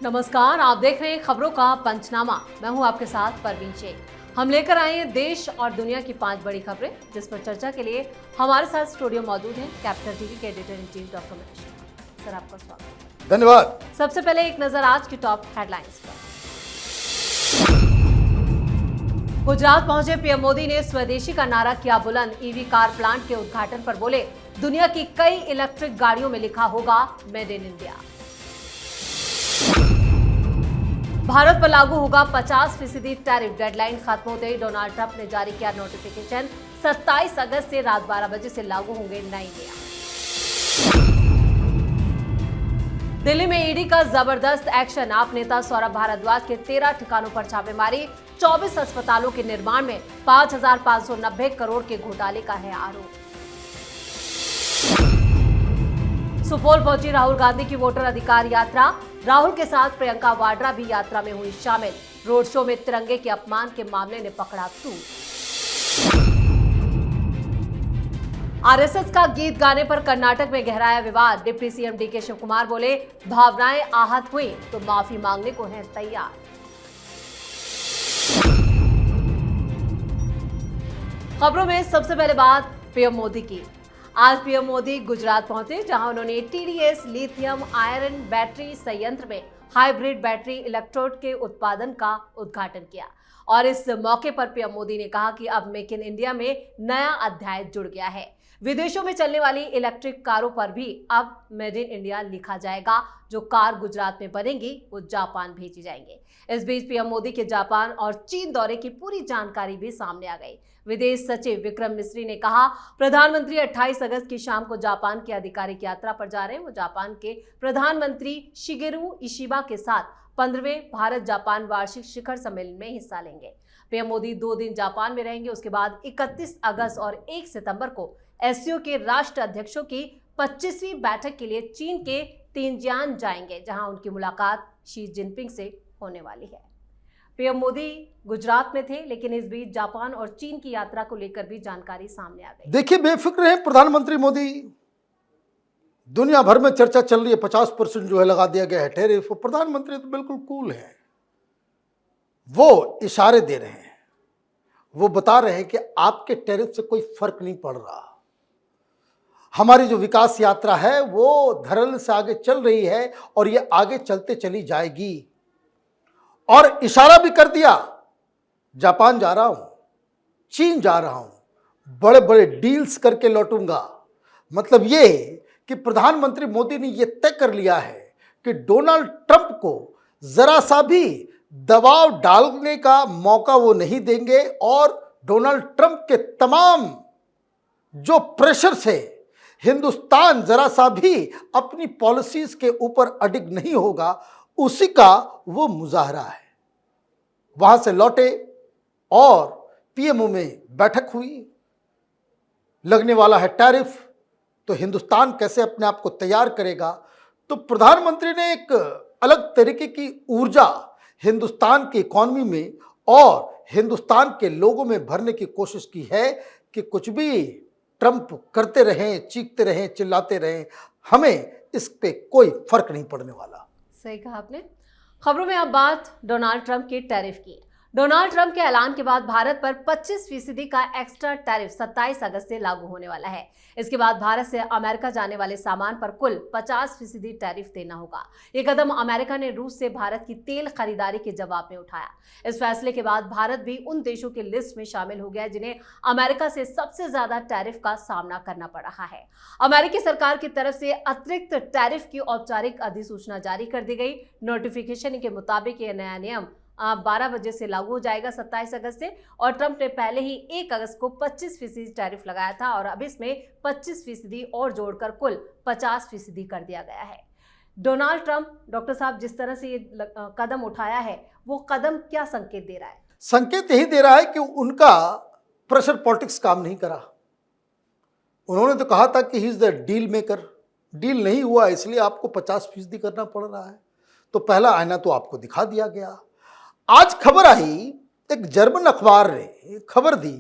नमस्कार, आप देख रहे हैं खबरों का पंचनामा। मैं हूं आपके साथ परवीन शेख। हम लेकर आए हैं देश और दुनिया की 5 बड़ी खबरें, जिस पर चर्चा के लिए हमारे साथ स्टूडियो मौजूद हैं कैपिटल टीवी के editor in chief doctor Manish Sharma. Sir, आपका स्वागत। धन्यवाद। सबसे पहले एक नजर आज की टॉप हेडलाइंस पर। गुजरात पहुंचे पीएम मोदी ने स्वदेशी का नारा किया बुलंद। ईवी कार प्लांट के उद्घाटन पर बोले, दुनिया की कई इलेक्ट्रिक गाड़ियों में लिखा होगा मेड इन इंडिया। भारत पर लागू होगा 50% टैरिफ। डेडलाइन खत्म होते ही डोनाल्ड ट्रंप ने जारी किया नोटिफिकेशन। 27 अगस्त से रात 12 बजे से लागू होंगे नए नियम। दिल्ली में ईडी का जबरदस्त एक्शन। आप नेता सौरभ भारद्वाज के 13 ठिकानों पर छापेमारी। 24 अस्पतालों के निर्माण में 5,590 करोड़ के घोटाले का है आरोप। सुपौल पहुंची राहुल गांधी की वोटर अधिकार यात्रा। राहुल के साथ प्रियंका वाड्रा भी यात्रा में हुई शामिल। रोड शो में तिरंगे के अपमान के मामले ने पकड़ा तूल। आरएसएस का गीत गाने पर कर्नाटक में गहराया विवाद। डिप्टी सीएम डीके शिव कुमार बोले, भावनाएं आहत हुई तो माफी मांगने को हैं तैयार। खबरों में सबसे पहले बात पीएम मोदी की। आज पीएम मोदी गुजरात पहुंचे, जहां उन्होंने टीडीएस लिथियम आयरन बैटरी संयंत्र में हाइब्रिड बैटरी इलेक्ट्रोड के उत्पादन का उद्घाटन किया। और इस मौके पर पीएम मोदी ने कहा कि अब मेक इन इंडिया में नया अध्याय जुड़ गया है। विदेशों में चलने वाली इलेक्ट्रिक कारों पर भी अब मेड इन इंडिया लिखा जाएगा। जो कार गुजरात में बनेंगी वो जापान भेजी जाएंगे। इस बीच पीएम मोदी के जापान और चीन दौरे की पूरी जानकारी भी सामने आ गई। विदेश सचिव विक्रम मिस्री ने कहा, प्रधानमंत्री 28 अगस्त की शाम को जापान की आधिकारिक यात्रा पर जा रहे हैं। वो जापान के प्रधानमंत्री शिगेरू इशिबा के साथ 15वें भारत जापान वार्षिक शिखर सम्मेलन में हिस्सा लेंगे। पीएम मोदी 2 दिन जापान में रहेंगे। उसके बाद 31 अगस्त और 1 सितंबर को एससीओ के राष्ट्र अध्यक्षों की 25वीं बैठक के लिए चीन के तिनजियान जाएंगे, जहां उनकी मुलाकात शी जिनपिंग से होने वाली है। पीएम मोदी गुजरात में थे, लेकिन इस बीच जापान और चीन की यात्रा को लेकर भी जानकारी सामने आ गई। देखिए, बेफिक्र हैं प्रधानमंत्री मोदी। दुनिया भर में चर्चा चल रही है 50% जो है लगा दिया गया है टैरिफ। प्रधानमंत्री तो बिल्कुल कूल है। वो इशारे दे रहे हैं, वो बता रहे हैं कि आपके टैरिफ से कोई फर्क नहीं पड़ रहा। हमारी जो विकास यात्रा है वो धड़ल्ले से आगे चल रही है और ये आगे चलते चली जाएगी। और इशारा भी कर दिया, जापान जा रहा हूं, चीन जा रहा हूं, बड़े बड़े डील्स करके लौटूंगा। मतलब ये कि प्रधानमंत्री मोदी ने यह तय कर लिया है कि डोनाल्ड ट्रंप को जरा सा भी दबाव डालने का मौका वो नहीं देंगे और डोनाल्ड ट्रंप के तमाम जो प्रेशर से हिंदुस्तान जरा सा भी अपनी पॉलिसीज के ऊपर अडिग नहीं होगा, उसी का वो मुजाहरा है। वहां से लौटे और पीएमओ में बैठक हुई। लगने वाला है टैरिफ, तो हिंदुस्तान कैसे अपने आप को तैयार करेगा। तो प्रधानमंत्री ने एक अलग तरीके की ऊर्जा हिंदुस्तान की इकॉनमी में और हिंदुस्तान के लोगों में भरने की कोशिश की है कि कुछ भी ट्रंप करते रहें, चीखते रहें, चिल्लाते रहें, हमें इस पे कोई फर्क नहीं पड़ने वाला। सही कहा आपने। खबरों में अब बात डोनाल्ड ट्रंप के टैरिफ की। डोनाल्ड ट्रंप के ऐलान के बाद भारत पर 25% का एक्स्ट्रा टैरिफ 27 अगस्त से लागू होने वाला है। इसके बाद भारत से अमेरिका जाने वाले सामान पर कुल 50% टैरिफ देना होगा। ये कदम अमेरिका ने रूस से भारत की तेल खरीदारी के जवाब में उठाया। इस फैसले के बाद भारत भी उन देशों की लिस्ट में शामिल हो गया है जिन्हें अमेरिका से सबसे ज्यादा टैरिफ का सामना करना पड़ रहा है। अमेरिकी सरकार की तरफ से अतिरिक्त टैरिफ की औपचारिक अधिसूचना जारी कर दी गई। नोटिफिकेशन के मुताबिक यह नया नियम 12 बजे से लागू हो जाएगा 27 अगस्त से। और ट्रंप ने पहले ही 1 अगस्त को 25% टैरिफ लगाया था और अब इसमें 25% और जोड़कर कुल 50% कर दिया गया है। डोनाल्ड ट्रंप, डॉक्टर साहब, जिस तरह से ये कदम उठाया है, वो कदम क्या संकेत दे रहा है? संकेत यही दे रहा है कि उनका प्रेशर पॉलिटिक्स काम नहीं करा। उन्होंने तो कहा था कि he is the deal maker. Deal नहीं हुआ, इसलिए आपको 50% करना पड़ रहा है। तो पहला आईना तो आपको दिखा दिया गया। आज खबर आई, एक जर्मन अखबार ने खबर दी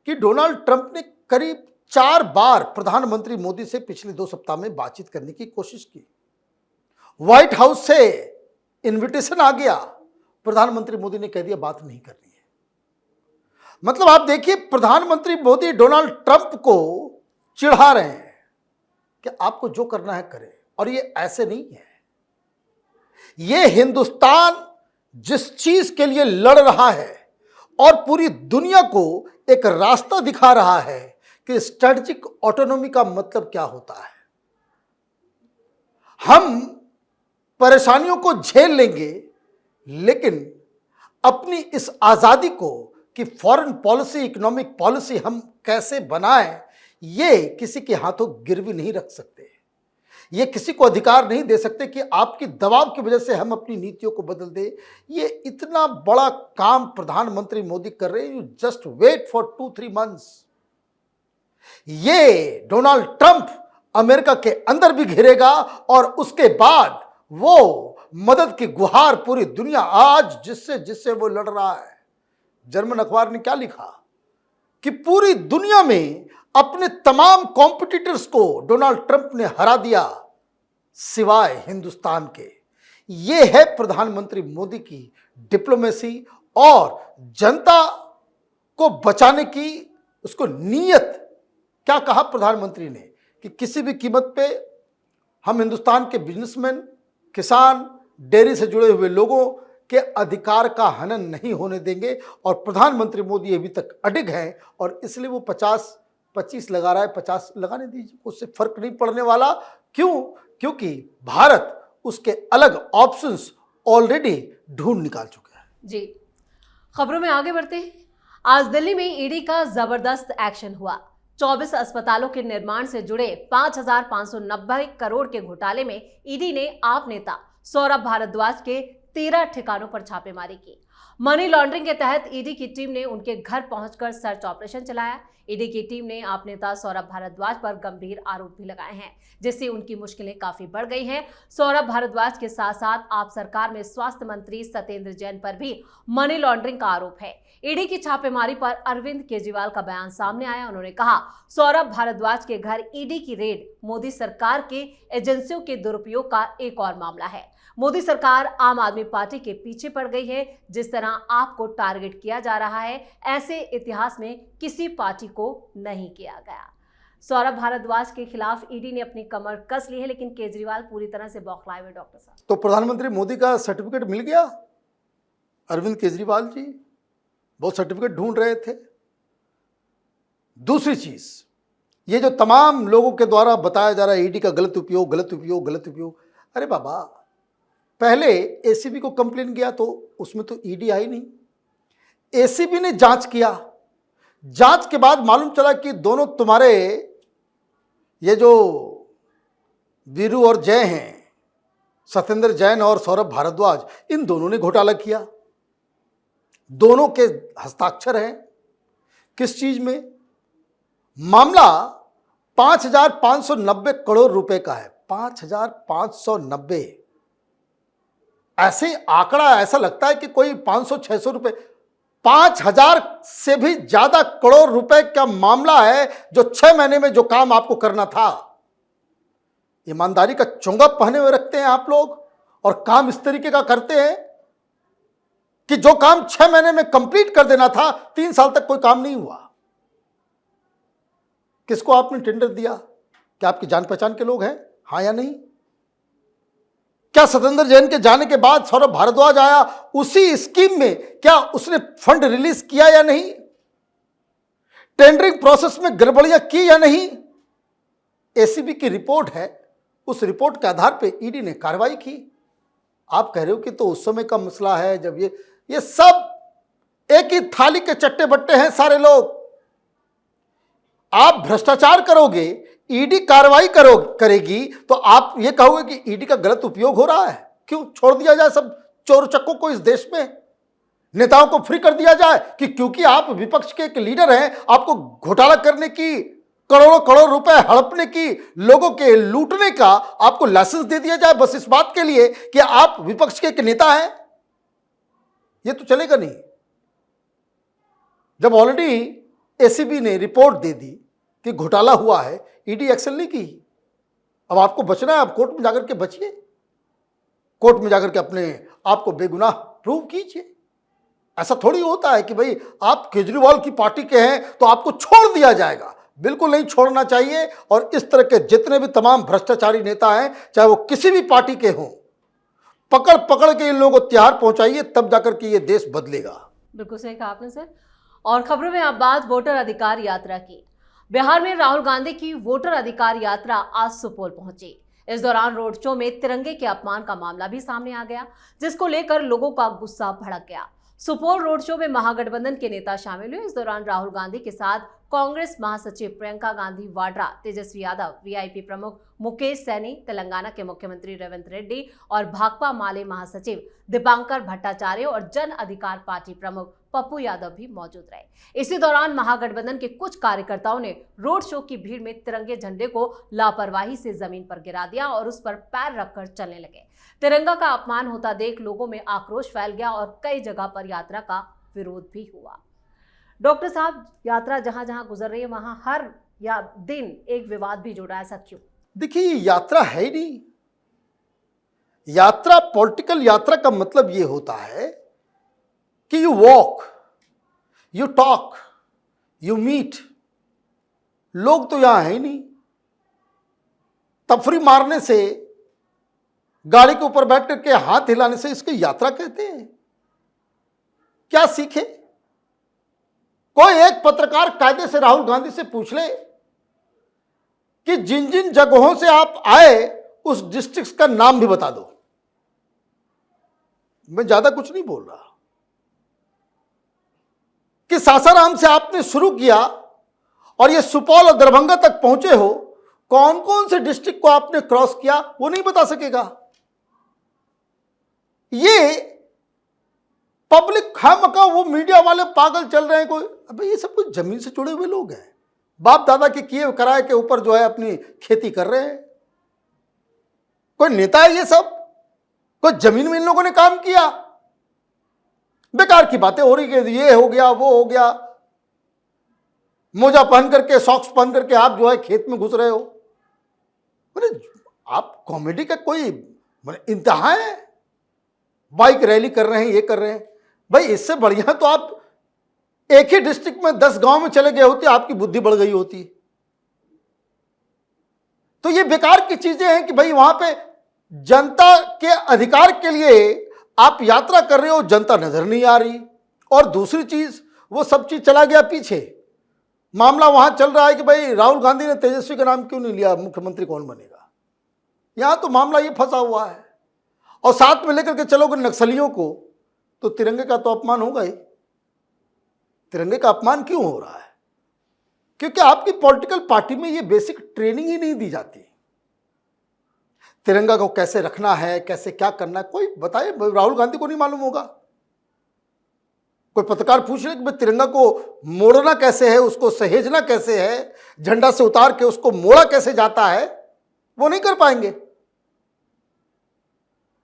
कि डोनाल्ड ट्रंप ने करीब 4 बार प्रधानमंत्री मोदी से पिछले 2 सप्ताह में बातचीत करने की कोशिश की। व्हाइट हाउस से इनविटेशन आ गया, प्रधानमंत्री मोदी ने कह दिया बात नहीं करनी है। मतलब आप देखिए, प्रधानमंत्री मोदी डोनाल्ड ट्रंप को चिढ़ा रहे हैं कि आपको जो करना है करें। और ये ऐसे नहीं है, ये हिंदुस्तान जिस चीज के लिए लड़ रहा है और पूरी दुनिया को एक रास्ता दिखा रहा है कि स्ट्रेटेजिक ऑटोनॉमी का मतलब क्या होता है। हम परेशानियों को झेल लेंगे, लेकिन अपनी इस आजादी को कि फॉरेन पॉलिसी, इकोनॉमिक पॉलिसी हम कैसे बनाएं, ये किसी के हाथों गिरवी नहीं रख सकते। ये किसी को अधिकार नहीं दे सकते कि आपकी दबाव की वजह से हम अपनी नीतियों को बदल दें। ये इतना बड़ा काम प्रधानमंत्री मोदी कर रहे हैं। You just wait for 2-3 months. ये डोनाल्ड ट्रंप अमेरिका के अंदर भी घिरेगा और उसके बाद वो मदद की गुहार पूरी दुनिया, आज जिससे वो लड़ रहा है। जर्मन अखबार ने क्या लिखा कि पूरी दुनिया में अपने तमाम कॉम्पिटिटर्स को डोनाल्ड ट्रंप ने हरा दिया सिवाय हिंदुस्तान के। ये है प्रधानमंत्री मोदी की डिप्लोमेसी और जनता को बचाने की उसको नीयत। क्या कहा प्रधानमंत्री ने कि किसी भी कीमत पे हम हिंदुस्तान के बिजनेसमैन, किसान, डेयरी से जुड़े हुए लोगों के अधिकार का हनन नहीं होने देंगे। और प्रधानमंत्री मोदी अभी तक अडिग हैं और इसलिए वो 50-25 लगा रहा है। 50 लगाने दीजिए, उससे फर्क नहीं पड़ने वाला। क्यों? क्योंकि भारत उसके अलग ऑप्शंस ऑलरेडी ढूंढ निकाल चुका है। जी, खबरों में आगे बढ़ते हैं। आज दिल्ली में ईडी का जबरदस्त एक्शन हुआ। 24 अस्पतालों के निर्माण से जुड़े 5,590 करोड़ के घोटाले में ईडी ने आप नेता सौरभ भारद्वाज के 13 ठिकानों पर छापेमारी की। मनी लॉन्ड्रिंग के तहत ईडी की टीम ने उनके घर पहुंचकर सर्च ऑपरेशन चलाया। ईडी की टीम ने आप नेता सौरभ भारद्वाज पर गंभीर आरोप भी लगाए हैं, जिससे उनकी मुश्किलें काफी बढ़ गई हैं। सौरभ भारद्वाज के साथ साथ आप सरकार में स्वास्थ्य मंत्री सत्येंद्र जैन पर भी मनी लॉन्ड्रिंग का आरोप है। ईडी की छापेमारी पर अरविंद केजरीवाल का बयान सामने आया। उन्होंने कहा, सौरभ भारद्वाज के घर ईडी की रेड मोदी सरकार के एजेंसियों के दुरुपयोग का एक और मामला है। मोदी सरकार आम आदमी पार्टी के पीछे पड़ गई है। जिस तरह आपको टारगेट किया जा रहा है, ऐसे इतिहास में किसी पार्टी को नहीं किया गया। सौरभ भारद्वाज के खिलाफ ईडी ने अपनी कमर कस ली है, लेकिन केजरीवाल पूरी तरह से बौखलाए हुए। डॉक्टर साहब, तो प्रधानमंत्री मोदी का सर्टिफिकेट मिल गया। अरविंद केजरीवाल जी बहुत सर्टिफिकेट ढूंढ रहे थे। दूसरी चीज, ये जो तमाम लोगों के द्वारा बताया जा रहा है ईडी का गलत उपयोग। अरे बाबा, पहले एसीबी को कंप्लेन किया तो उसमें तो ईडी आई नहीं। एसीबी ने जांच किया। जांच के बाद मालूम चला कि दोनों तुम्हारे ये जो वीरू और जय हैं, सत्येंद्र जैन और सौरभ भारद्वाज, इन दोनों ने घोटाला किया। दोनों के हस्ताक्षर हैं। किस चीज में? मामला 5,590 करोड़ रुपए का है। 5,590। ऐसे आंकड़ा ऐसा लगता है कि कोई 500-600 रुपए। 5,000 से भी ज्यादा करोड़ रुपए का मामला है, जो 6 महीने में जो काम आपको करना था। ईमानदारी का चोंगा पहने हुए रखते हैं आप लोग और काम इस तरीके का करते हैं कि जो काम 6 महीने में कंप्लीट कर देना था, 3 साल तक कोई काम नहीं हुआ। किसको आपने टेंडर दिया? क्या आपकी जान पहचान के लोग हैं? हाँ या नहीं? क्या सत्येंद्र जैन के जाने के बाद सौरभ भारद्वाज आया, उसी स्कीम में क्या उसने फंड रिलीज किया या नहीं? टेंडरिंग प्रोसेस में गड़बड़ियां की या नहीं? एसीबी की रिपोर्ट है, उस रिपोर्ट के आधार पर ईडी ने कार्रवाई की। आप कह रहे हो कि तो उस समय का मसला है जब ये सब एक ही थाली के चट्टे बट्टे हैं सारे लोग। आप भ्रष्टाचार करोगे, ईडी कार्रवाई करेगी तो आप ये कहोगे कि ईडी का गलत उपयोग हो रहा है। क्यों छोड़ दिया जाए सब चोर चक्कों को इस देश में? नेताओं को फ्री कर दिया जाए कि क्योंकि आप विपक्ष के एक लीडर हैं, आपको घोटाला करने की, करोड़ों करोड़ रुपए हड़पने की, लोगों के लूटने का आपको लाइसेंस दे दिया जाए बस इस बात के लिए कि आप विपक्ष के एक नेता हैं? ये तो चलेगा नहीं। जब ऑलरेडी एसीबी ने रिपोर्ट दे दी कि घोटाला हुआ है, ईडी एक्शन नहीं की। अब आपको बचना है, आप कोर्ट में जाकर के बचिए। कोर्ट में जाकर के अपने आप को बेगुनाह प्रूव कीजिए। ऐसा थोड़ी होता है कि भाई आप केजरीवाल की पार्टी के हैं तो आपको छोड़ दिया जाएगा। बिल्कुल नहीं छोड़ना चाहिए। और इस तरह के जितने भी तमाम भ्रष्टाचारी नेता हैं, चाहे वो किसी भी पार्टी के हों, पकड़ पकड़ के इन लोगों को त्यार पहुंचाइए, तब जाकर के ये देश बदलेगा। बिल्कुल सही कहा आपने सर। और खबरों में अब बात वोटर अधिकार यात्रा की। बिहार में राहुल गांधी की वोटर अधिकार यात्रा आज सुपौल पहुंची। इस दौरान रोड शो में तिरंगे के अपमान का मामला भी सामने आ गया, जिसको लेकर लोगों का गुस्सा भड़क गया। सुपौल रोड शो में महागठबंधन के नेता शामिल हुए। इस दौरान राहुल गांधी के साथ कांग्रेस महासचिव प्रियंका गांधी वाड्रा, तेजस्वी यादव, वीआईपी प्रमुख मुकेश सैनी, तेलंगाना के मुख्यमंत्री रेवंत रेड्डी और भाकपा माले महासचिव दीपांकर भट्टाचार्य और जन अधिकार पार्टी प्रमुख पप्पू यादव भी मौजूद रहे। इसी दौरान महागठबंधन के कुछ कार्यकर्ताओं ने रोड शो की भीड़ में तिरंगे झंडे को लापरवाही से जमीन पर गिरा दिया और उस पर पैर रखकर चलने लगे। तिरंगा का अपमान होता देख लोगों में आक्रोश फैल गया और कई जगह पर यात्रा का विरोध भी हुआ। डॉक्टर साहब, यात्रा जहां जहां गुजर रही है वहां हर दिन एक विवाद भी जुड़ा है, ऐसा क्यों? देखिए, यात्रा है ही नहीं। यात्रा, पॉलिटिकल यात्रा का मतलब यह होता है कि you walk, you talk, you meet. लोग तो यहां है ही नहीं। तफरी मारने से, गाड़ी के ऊपर बैठ करके हाथ हिलाने से इसको यात्रा कहते हैं? क्या सीखे? कोई एक पत्रकार कायदे से राहुल गांधी से पूछ ले कि जिन जिन जगहों से आप आए उस डिस्ट्रिक्ट का नाम भी बता दो। मैं ज्यादा कुछ नहीं बोल रहा। कि सासाराम से आपने शुरू किया और ये सुपौल और दरभंगा तक पहुंचे हो, कौन कौन से डिस्ट्रिक्ट को आपने क्रॉस किया वो नहीं बता सकेगा। ये पब्लिक खामखा, वो मीडिया वाले पागल चल रहे हैं। कोई, अबे ये सब कुछ जमीन से जुड़े हुए लोग हैं। बाप दादा के किए किराए के ऊपर जो है अपनी खेती कर रहे हैं। कोई नेता है ये सब? कोई जमीन में इन लोगों ने काम किया? बेकार की बातें हो रही है, ये हो गया, वो हो गया। मोजा पहन करके, सॉक्स पहन करके आप जो है खेत में घुस रहे हो। आप कॉमेडी का कोई इंतहा है? बाइक रैली कर रहे हैं, ये कर रहे हैं। भाई इससे बढ़िया तो आप एक ही डिस्ट्रिक्ट में 10 गांव में चले गए होते, आपकी बुद्धि बढ़ गई होती। तो ये बेकार की चीजें हैं कि भाई वहां पे जनता के अधिकार के लिए आप यात्रा कर रहे हो, जनता नजर नहीं आ रही। और दूसरी चीज, वो सब चीज चला गया पीछे। मामला वहां चल रहा है कि भाई राहुल गांधी ने तेजस्वी का नाम क्यों नहीं लिया, मुख्यमंत्री कौन बनेगा। यहां तो मामला ये फंसा हुआ है। और साथ में लेकर के चलोगे नक्सलियों को, तो तिरंगे का तो अपमान होगा ही। तिरंगे का अपमान क्यों हो रहा है? क्योंकि आपकी पॉलिटिकल पार्टी में ये बेसिक ट्रेनिंग ही नहीं दी जाती। तिरंगा को कैसे रखना है, कैसे क्या करना है, कोई बताए? राहुल गांधी को नहीं मालूम होगा? कोई पत्रकार पूछ ले कि भाई तिरंगा को मोड़ना कैसे है, उसको सहेजना कैसे है, झंडा से उतार के उसको मोड़ा कैसे जाता है, वो नहीं कर पाएंगे।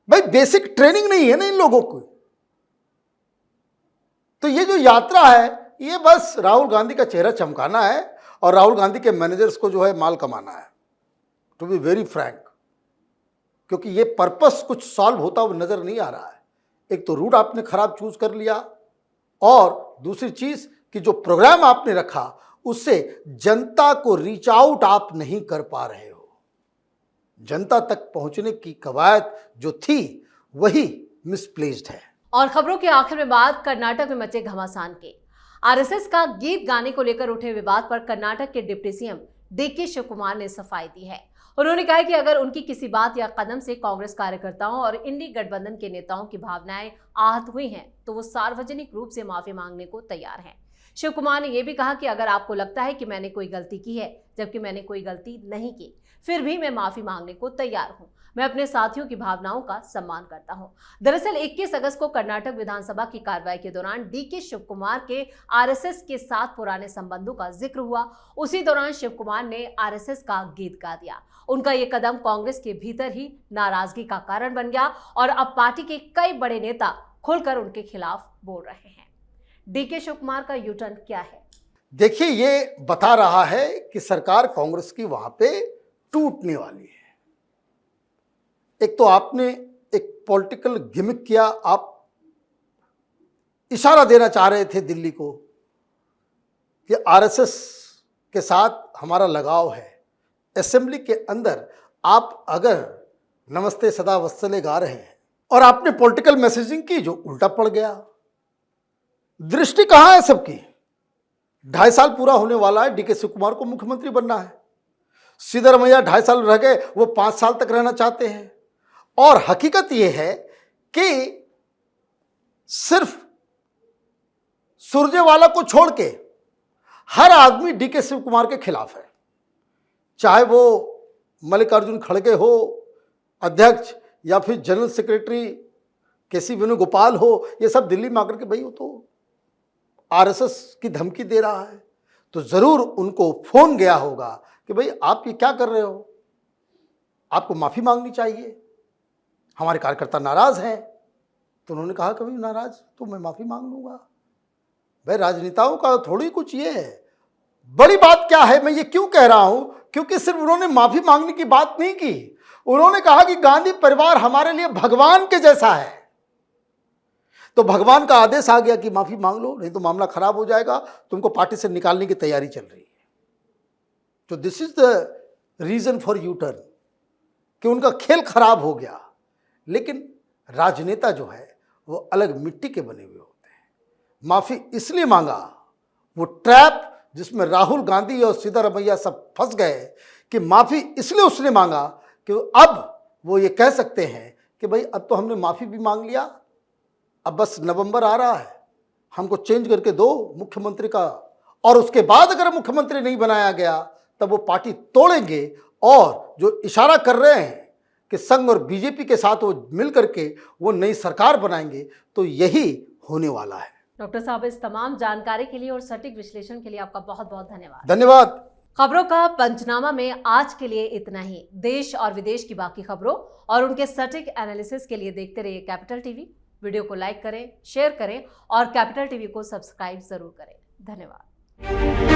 भाई बेसिक ट्रेनिंग नहीं है ना इन लोगों को। तो ये जो यात्रा है, ये बस राहुल गांधी का चेहरा चमकाना है और राहुल गांधी के मैनेजर्स को जो है माल कमाना है, टू बी वेरी फ्रैंक। क्योंकि ये पर्पस कुछ सॉल्व होता हुआ नजर नहीं आ रहा है। एक तो रूट आपने खराब चूज कर लिया, और दूसरी चीज कि जो प्रोग्राम आपने रखा उससे जनता को रीच आउट आप नहीं कर पा रहे हो। जनता तक पहुंचने की कवायद जो थी वही मिसप्लेस्ड है। और खबरों के आखिर में बात कर्नाटक में मचे घमासान के। आरएसएस का गीत गाने को लेकर उठे विवाद पर कर्नाटक के डिप्टी सीएम डीके शिव कुमार ने सफाई दी है। उन्होंने कहा कि अगर उनकी किसी बात या कदम से कांग्रेस कार्यकर्ताओं और इंडी गठबंधन के नेताओं की भावनाएं आहत हुई हैं, तो वो सार्वजनिक रूप से माफी मांगने को तैयार हैं। शिव कुमार ने यह भी कहा कि अगर आपको लगता है कि मैंने कोई गलती की है, जबकि मैंने कोई गलती नहीं की, फिर भी मैं माफी मांगने को तैयार हूं। मैं अपने साथियों की भावनाओं का सम्मान करता हूं। दरअसल 21 अगस्त को कर्नाटक विधानसभा की कार्रवाई के दौरान डीके शिव कुमार के आरएसएस के साथ पुराने संबंधों का जिक्र हुआ। उसी दौरान शिव कुमार ने आरएसएस का गीत गा दिया। उनका ये कदम कांग्रेस के भीतर ही नाराजगी का कारण बन गया और अब पार्टी के कई बड़े नेता खुलकर उनके खिलाफ बोल रहे हैं। डीके शिव कुमार का यूटर्न क्या है? देखिए, ये बता रहा है कि सरकार कांग्रेस की वहां पे टूटने वाली है। एक तो आपने एक पॉलिटिकल गिमिक किया, आप इशारा देना चाह रहे थे दिल्ली को कि आरएसएस के साथ हमारा लगाव है। असेंबली के अंदर आप अगर नमस्ते सदा वत्सले गा रहे हैं और आपने पॉलिटिकल मैसेजिंग की जो उल्टा पड़ गया। दृष्टि कहाँ है सबकी? 2.5 साल पूरा होने वाला है, डीके शिव कुमार को मुख्यमंत्री बनना है। सिद्धरमैया 2.5 साल रह गए, वो 5 साल तक रहना चाहते हैं। और हकीकत यह है कि सिर्फ सुरजेवाला को छोड़ के हर आदमी डीके शिव कुमार के खिलाफ है, चाहे वो मल्लिकार्जुन खड़गे हो अध्यक्ष, या फिर जनरल सेक्रेटरी केसी वेणुगोपाल हो। ये सब दिल्ली में आकर के भाई वो तो आरएसएस की धमकी दे रहा है, तो जरूर उनको फोन गया होगा कि भाई आप ये क्या कर रहे हो, आपको माफी मांगनी चाहिए, हमारे कार्यकर्ता नाराज हैं। तो उन्होंने कहा कभी नाराज तो मैं माफी मांग लूंगा। भाई राजनेताओं का थोड़ी कुछ ये है। बड़ी बात क्या है, मैं ये क्यों कह रहा हूं, क्योंकि सिर्फ उन्होंने माफी मांगने की बात नहीं की, उन्होंने कहा कि गांधी परिवार हमारे लिए भगवान के जैसा है। तो भगवान का आदेश आ गया कि माफी मांग लो, नहीं तो मामला खराब हो जाएगा, तुमको पार्टी से निकालने की तैयारी चल रही है। तो this is the reason for U turn, कि उनका खेल खराब हो गया। लेकिन राजनेता जो है वो अलग मिट्टी के बने हुए होते हैं। माफी इसलिए मांगा, वो ट्रैप जिसमें राहुल गांधी और सिद्धरमैया सब फंस गए, कि माफी इसलिए उसने मांगा कि अब वो ये कह सकते हैं कि भाई अब तो हमने माफी भी मांग लिया, अब बस नवंबर आ रहा है, हमको चेंज करके दो मुख्यमंत्री का, और उसके बाद अगर मुख्यमंत्री नहीं बनाया गया तब वो पार्टी तोड़ेंगे। और जो इशारा कर रहे हैं कि संघ और बीजेपी के साथ वो मिल करके वो नई सरकार बनाएंगे, तो यही होने वाला है। डॉक्टर साहब, इस तमाम जानकारी के लिए और सटीक विश्लेषण के लिए आपका बहुत बहुत धन्यवाद। धन्यवाद। खबरों का पंचनामा में आज के लिए इतना ही। देश और विदेश की बाकी खबरों और उनके सटीक एनालिसिस के लिए देखते रहिए कैपिटल टीवी। वीडियो को लाइक करें, शेयर करें और कैपिटल टीवी को सब्सक्राइब जरूर करें। धन्यवाद।